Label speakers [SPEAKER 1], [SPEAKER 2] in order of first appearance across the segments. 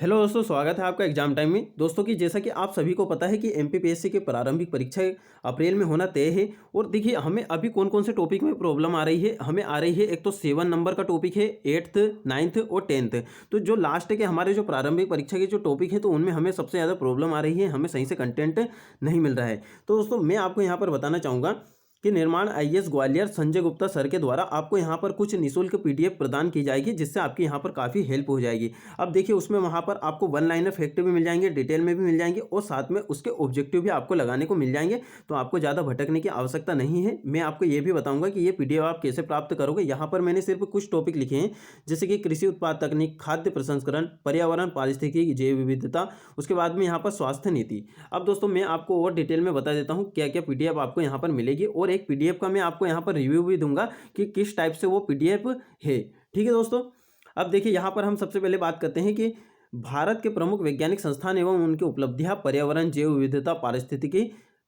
[SPEAKER 1] Hello दोस्तों, स्वागत है आपका एग्जाम टाइम में। दोस्तों की जैसा कि आप सभी को पता है कि एमपीपीएससी के प्रारंभिक परीक्षा अप्रैल में होना तय है। और देखिए हमें अभी कौन कौन से टॉपिक में प्रॉब्लम आ रही है। हमें आ रही है एक तो 7 नंबर का टॉपिक है, 8th 9th और 10th। तो जो लास्ट के हमारे जो प्रारंभिक परीक्षा के जो टॉपिक है तो उनमें हमें सबसे ज़्यादा प्रॉब्लम आ रही है, हमें सही से कंटेंट नहीं मिल रहा है। तो दोस्तों मैं आपको यहाँ पर बताना चाहूँगा कि निर्माण आईएएस ग्वालियर संजय गुप्ता सर के द्वारा आपको यहाँ पर कुछ निःशुल्क पीडीएफ प्रदान की जाएगी, जिससे आपकी यहाँ पर काफ़ी हेल्प हो जाएगी। अब देखिए उसमें वहाँ पर आपको वन लाइनर फैक्ट भी मिल जाएंगे, डिटेल में भी मिल जाएंगे और साथ में उसके ऑब्जेक्टिव भी आपको लगाने को मिल जाएंगे। तो आपको ज़्यादा भटकने की आवश्यकता नहीं है। मैं आपको ये भी बताऊंगा कि ये पीडीएफ आप कैसे प्राप्त करोगे। यहाँ पर मैंने सिर्फ कुछ टॉपिक लिखे हैं, जैसे कि कृषि उत्पाद तकनीक, खाद्य प्रसंस्करण, पर्यावरण, पारिस्थितिकी, जैव विविधता, उसके बाद में यहाँ पर स्वास्थ्य नीति। अब दोस्तों मैं आपको और डिटेल में बता देता हूँ क्या क्या पीडीएफ आपको यहाँ पर मिलेगी, और एक पीडीएफ का मैं आपको यहाँ पर रिव्यू भी दूंगा कि किस टाइप से वो पीडीएफ है। ठीक है दोस्तों। अब देखिए यहाँ पर हम सबसे पहले बात करते हैं कि भारत के प्रमुख वैज्ञानिक संस्थान एवं उनकी उपलब्धियां, पर्यावरण, जैव विविधता, पारिस्थितिकी,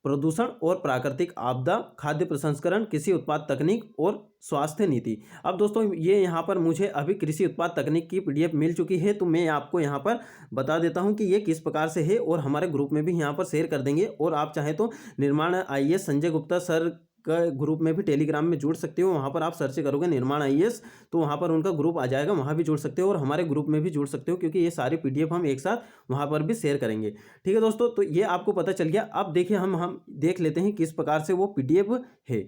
[SPEAKER 1] प्रदूषण और प्राकृतिक आपदा, खाद्य प्रसंस्करण, कृषि उत्पाद तकनीक और स्वास्थ्य नीति। अब दोस्तों ये यहाँ पर मुझे अभी कृषि उत्पाद तकनीक की पीडीएफ मिल चुकी है, तो मैं आपको यहाँ पर बता देता हूँ कि ये किस प्रकार से है, और हमारे ग्रुप में भी यहाँ पर शेयर कर देंगे। और आप चाहें तो निर्माण आईएएस संजय गुप्ता सर का ग्रुप में भी टेलीग्राम में जुड़ सकते हो। वहाँ पर आप सर्च करोगे निर्माण आईएएस, तो वहाँ पर उनका ग्रुप आ जाएगा, वहाँ भी जुड़ सकते हो और हमारे ग्रुप में भी जुड़ सकते हो, क्योंकि ये सारी पीडीएफ हम एक साथ वहाँ पर भी शेयर करेंगे। ठीक है दोस्तों, तो ये आपको पता चल गया। अब देखिए हम देख लेते हैं किस प्रकार से वो पीडीएफ है।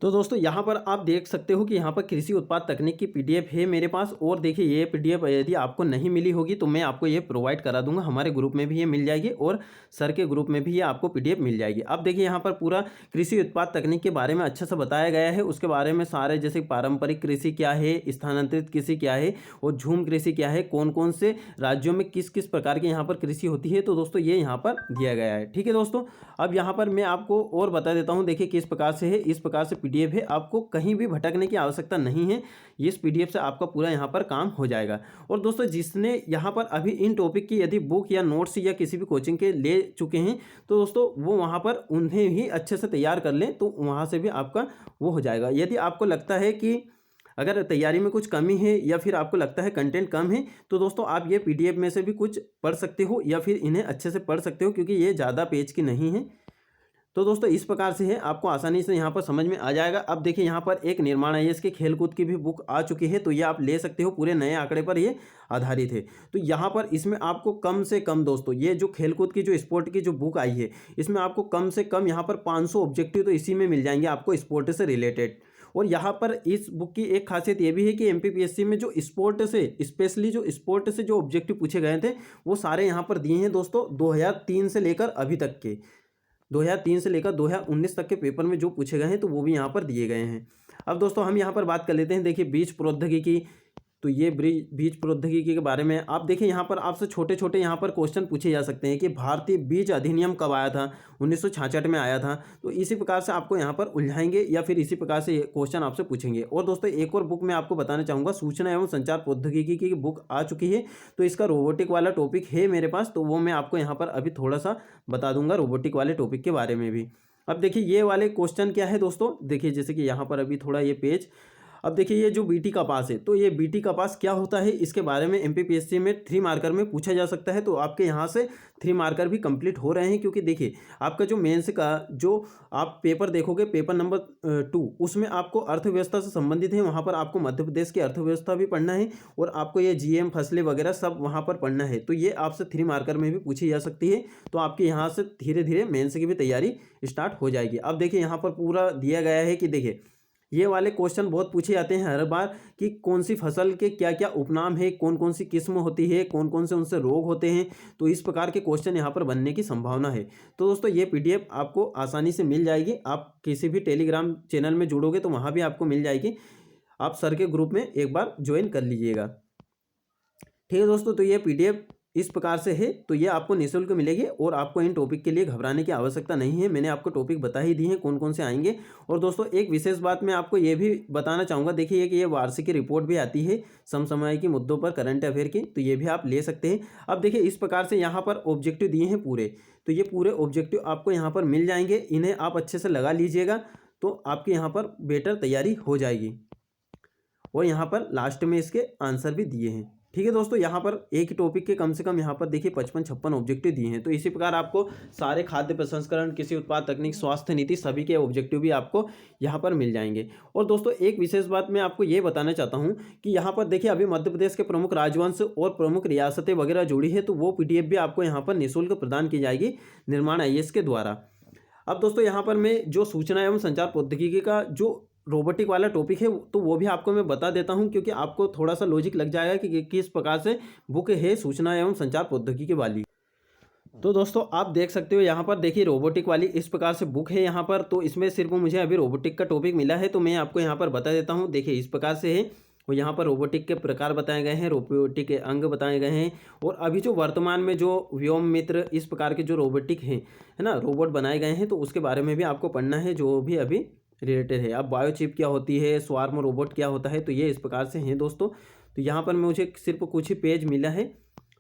[SPEAKER 1] तो दोस्तों यहाँ पर आप देख सकते हो कि यहाँ पर कृषि उत्पाद तकनीक की पीडीएफ है मेरे पास। और देखिए ये पीडीएफ यदि आपको नहीं मिली होगी तो मैं आपको ये प्रोवाइड करा दूंगा, हमारे ग्रुप में भी ये मिल जाएगी और सर के ग्रुप में भी ये आपको पीडीएफ मिल जाएगी। अब देखिए यहाँ पर पूरा कृषि उत्पाद तकनीक के बारे में अच्छे से बताया गया है। उसके बारे में सारे, जैसे पारंपरिक कृषि क्या है, स्थानांतरित कृषि क्या है और झूम कृषि क्या है, कौन कौन से राज्यों में किस किस प्रकार की यहाँ पर कृषि होती है, तो दोस्तों ये यहाँ पर दिया गया है। ठीक है दोस्तों। अब यहाँ पर मैं आपको और बता देता हूँ, देखिए किस प्रकार से है। इस प्रकार से पीडीएफ है, आपको कहीं भी भटकने की आवश्यकता नहीं है। इस पीडीएफ से आपका पूरा यहाँ पर काम हो जाएगा। और दोस्तों जिसने यहाँ पर अभी इन टॉपिक की यदि बुक या नोट्स या किसी भी कोचिंग के ले चुके हैं, तो दोस्तों वो वहाँ पर उन्हें ही अच्छे से तैयार कर लें, तो वहाँ से भी आपका वो हो जाएगा। यदि आपको लगता है कि अगर तैयारी में कुछ कमी है या फिर आपको लगता है कंटेंट कम है, तो दोस्तों आप ये पीडीएफ में से भी कुछ पढ़ सकते हो या फिर इन्हें अच्छे से पढ़ सकते हो, क्योंकि ये ज़्यादा पेज की नहीं है। तो दोस्तों इस प्रकार से है, आपको आसानी से यहाँ पर समझ में आ जाएगा। अब देखिए यहाँ पर एक निर्माण आईएएस के खेलकूद की भी बुक आ चुकी है, तो ये आप ले सकते हो। पूरे नए आंकड़े पर ये आधारित है। तो यहाँ पर इसमें आपको कम से कम दोस्तों, ये जो खेलकूद की जो स्पोर्ट की जो बुक आई है, इसमें आपको कम से कम यहाँ पर 500 ऑब्जेक्टिव तो इसी में मिल जाएंगे आपको, स्पोर्ट से रिलेटेड। और यहाँ पर इस बुक की एक खासियत ये भी है कि एमपीपीएससी में जो स्पोर्ट से, स्पेशली जो स्पोर्ट से जो ऑब्जेक्टिव पूछे गए थे, वो सारे यहाँ पर दिए हैं दोस्तों। 2003 से लेकर अभी तक के, 2003 से लेकर 2019 तक के पेपर में जो पूछे गए हैं, तो वो भी यहाँ पर दिए गए हैं। अब दोस्तों हम यहाँ पर बात कर लेते हैं, देखिए बीज प्रौद्योगिकी। तो ये बीज प्रौद्योगिकी के बारे में आप देखिए, यहाँ पर आपसे छोटे छोटे यहाँ पर क्वेश्चन पूछे जा सकते हैं कि भारतीय बीज अधिनियम कब आया था, 1966 में आया था। तो इसी प्रकार से आपको यहाँ पर उलझाएंगे या फिर इसी प्रकार से क्वेश्चन आपसे पूछेंगे। और दोस्तों एक और बुक मैं आपको बताना चाहूँगा, सूचना एवं संचार प्रौद्योगिकी की बुक आ चुकी है। तो इसका रोबोटिक वाला टॉपिक है मेरे पास, तो वो मैं आपको यहाँ पर अभी थोड़ा सा बता दूंगा रोबोटिक वाले टॉपिक के बारे में भी। अब देखिए ये वाले क्वेश्चन क्या है दोस्तों, देखिए जैसे कि यहाँ पर अभी थोड़ा ये पेज, अब देखिए ये जो बीटी कपास है, तो ये बीटी कपास क्या होता है, इसके बारे में एमपीपीएससी में 3 मार्कर में पूछा जा सकता है। तो आपके यहाँ से 3 मार्कर भी कंप्लीट हो रहे हैं, क्योंकि देखिए आपका जो मेंस का जो आप पेपर देखोगे, पेपर नंबर 2, उसमें आपको अर्थव्यवस्था से संबंधित है। वहाँ पर आपको मध्य प्रदेश की अर्थव्यवस्था भी पढ़ना है और आपको ये जीएम फसलें वगैरह सब वहाँ पर पढ़ना है। तो ये आपसे 3 मार्कर में भी पूछी जा सकती है। तो आपके यहाँ से धीरे धीरे मेंस की भी तैयारी स्टार्ट हो जाएगी। अब देखिए यहाँ पर पूरा दिया गया है कि देखिए ये वाले क्वेश्चन बहुत पूछे जाते हैं हर बार कि कौन सी फसल के क्या क्या उपनाम है, कौन कौन सी किस्म होती है, कौन कौन से उनसे रोग होते हैं। तो इस प्रकार के क्वेश्चन यहाँ पर बनने की संभावना है। तो दोस्तों ये पीडीएफ आपको आसानी से मिल जाएगी। आप किसी भी टेलीग्राम चैनल में जुड़ोगे तो वहाँ भी आपको मिल जाएगी। आप सर के ग्रुप में एक बार ज्वाइन कर लीजिएगा। ठीक है दोस्तों, तो ये पीडीएफ इस प्रकार से है। तो ये आपको निःशुल्क मिलेगी और आपको इन टॉपिक के लिए घबराने की आवश्यकता नहीं है। मैंने आपको टॉपिक बता ही दी हैं कौन कौन से आएंगे। और दोस्तों एक विशेष बात मैं आपको ये भी बताना चाहूँगा, देखिए कि ये वार्षिक रिपोर्ट भी आती है समसामयिक मुद्दों पर, करंट अफेयर की, तो ये भी आप ले सकते हैं। अब देखिए इस प्रकार से यहाँ पर ऑब्जेक्टिव दिए हैं पूरे, तो ये पूरे ऑब्जेक्टिव आपको यहाँ पर मिल जाएंगे। इन्हें आप अच्छे से लगा लीजिएगा, तो आपकी यहाँ पर बेटर तैयारी हो जाएगी। और यहाँ पर लास्ट में इसके आंसर भी दिए हैं। ठीक है दोस्तों, यहाँ पर एक ही टॉपिक के कम से कम यहाँ पर देखिए 55-56 ऑब्जेक्टिव दिए हैं। तो इसी प्रकार आपको सारे खाद्य प्रसंस्करण, कृषि उत्पाद तकनीक, स्वास्थ्य नीति सभी के ऑब्जेक्टिव भी आपको यहाँ पर मिल जाएंगे। और दोस्तों एक विशेष बात मैं आपको ये बताना चाहता हूँ कि यहाँ पर देखिए अभी मध्य प्रदेश के प्रमुख राजवंश और प्रमुख रियासतें वगैरह जुड़ी है, तो वो PDF भी आपको यहाँ पर निःशुल्क प्रदान की जाएगी निर्माण IAS के द्वारा। अब दोस्तों यहाँ पर मैं जो सूचना एवं संचार प्रौद्योगिकी का जो रोबोटिक वाला टॉपिक है तो वो भी आपको मैं बता देता हूँ, क्योंकि आपको थोड़ा सा लॉजिक लग जाएगा कि किस प्रकार से बुक है सूचना एवं संचार प्रौद्योगिकी वाली। तो दोस्तों आप देख सकते हो यहाँ पर देखिए रोबोटिक वाली इस प्रकार से बुक है यहाँ पर। तो इसमें सिर्फ मुझे अभी रोबोटिक का टॉपिक मिला है, तो मैं आपको यहाँ पर बता देता हूँ। देखिए इस प्रकार से है, और यहाँ पर रोबोटिक के प्रकार बताए गए हैं, रोबोटिक के अंग बताए गए हैं, और अभी जो वर्तमान में जो व्योम मित्र इस प्रकार के जो रोबोटिक हैं है ना, रोबोट बनाए गए हैं, तो उसके बारे में भी आपको पढ़ना है जो भी अभी रिलेटेड है। अब बायोचिप क्या होती है, स्वार्म रोबोट क्या होता है, तो ये इस प्रकार से हैं दोस्तों। तो यहाँ पर मुझे सिर्फ कुछ ही पेज मिला है,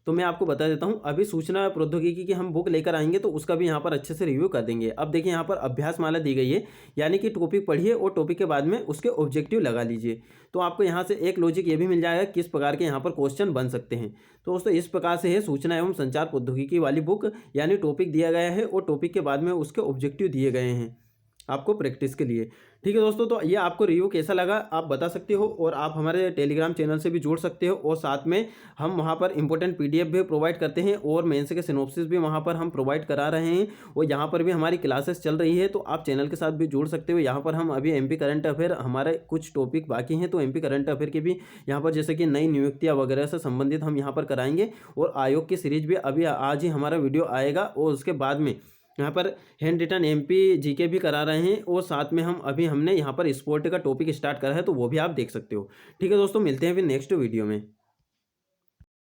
[SPEAKER 1] तो मैं आपको बता देता हूँ। अभी सूचना प्रौद्योगिकी की हम बुक लेकर आएंगे तो उसका भी यहाँ पर अच्छे से रिव्यू कर देंगे। अब देखिए यहाँ पर अभ्यास माला दी गई है, यानी कि टॉपिक पढ़िए और टॉपिक के बाद में उसके ऑब्जेक्टिव लगा लीजिए। तो आपको यहाँ से एक लॉजिक ये भी मिल जाएगा किस प्रकार के यहाँ पर क्वेश्चन बन सकते हैं। तो दोस्तों इस प्रकार से है सूचना एवं संचार प्रौद्योगिकी वाली बुक, यानी टॉपिक दिया गया है और टॉपिक के बाद में उसके ऑब्जेक्टिव दिए गए हैं आपको प्रैक्टिस के लिए। ठीक है दोस्तों, तो ये आपको रिव्यू कैसा लगा आप बता सकते हो, और आप हमारे टेलीग्राम चैनल से भी जुड़ सकते हो, और साथ में हम वहाँ पर इंपॉर्टेंट PDF भी प्रोवाइड करते हैं, और मेंस के सिनॉप्सिस भी वहाँ पर हम प्रोवाइड करा रहे हैं, और यहाँ पर भी हमारी क्लासेस चल रही है। तो आप चैनल के साथ भी जुड़ सकते हो। यहाँ पर हम अभी MP करंट अफेयर हमारे कुछ टॉपिक बाकी हैं, तो MP करंट अफेयर के भी यहाँ पर जैसे कि नई नियुक्तियाँ वगैरह से संबंधित हम यहाँ पर कराएंगे, और आयोग की सीरीज भी अभी आज ही हमारा वीडियो आएगा, और उसके बाद में यहाँ पर हैंड रिटन MP GK भी करा रहे हैं, और साथ में हमने यहाँ पर स्पोर्ट का टॉपिक स्टार्ट करा है, तो वो भी आप देख सकते हो। ठीक है दोस्तों, मिलते हैं फिर नेक्स्ट वीडियो में।